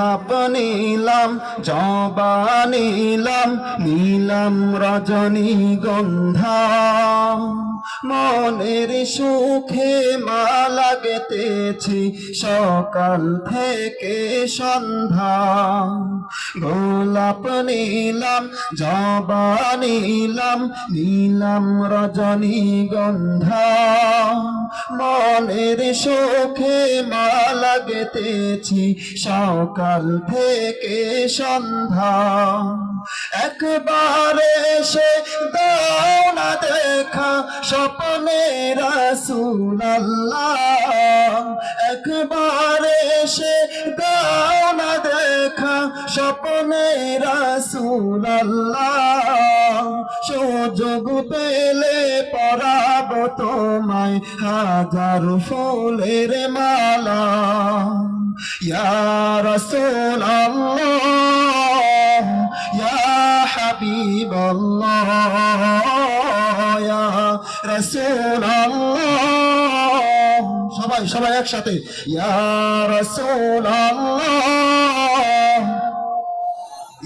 গোলাপ নীলাম জবা নীলাম নীলাম রজনীগন্ধা মনের সুখে মালা গেঁথেছি সকাল থেকে সন্ধ্যা গোলাপ নীলাম জবা নীলাম নীলাম রজনীগন্ধা মনের সুখে মালা গেঁথেছি সকাল থেকে সন্ধ্যা একবার এসে দাও না দেখা স্বপ্নে রাসূলুল্লাহ একবার এসে দাও না দেখা স্বপ্নে রাসূলুল্লাহ সুযোগ পেলে পরাবো তোমায় হাজার ফুলের মালা ইয়া রাসূলুল্লাহ ইয়া হাবিবাল্লাহ ইয়া রাসূলুল্লাহ সবাই সবাই একসাথে ইয়া রাসূলুল্লাহ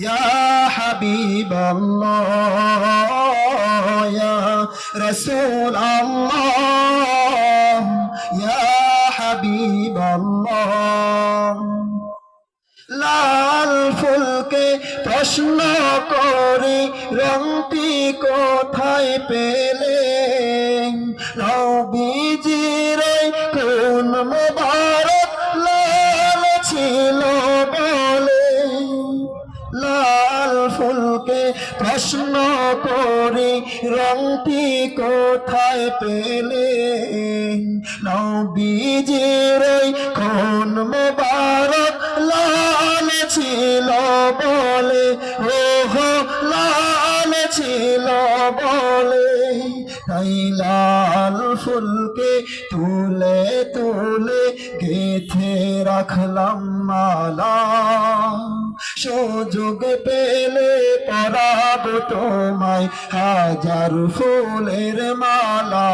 ইয়া হাবিবাল্লাহ ইয়া রাসূলুল্লাহ ইয়া হাবিবাল্লাহ লাল ফুলকে প্রশ্ন করি রংটি কোথায় পেলে নবীজির কোন মোবারক লাল ছিল বলে লাল ফুলকে প্রশ্ন করি রংটি কোথায় পেলে নবীজির কোন মোবারক লাল ছিল বলে ওহো লাল ছিল বলে তাই লাল ফুলকে তুলে তুলে গেঁথে রাখলাম মালা সুযোগ পেলে পরাবো তোমায় হাজার ফুলের মালা।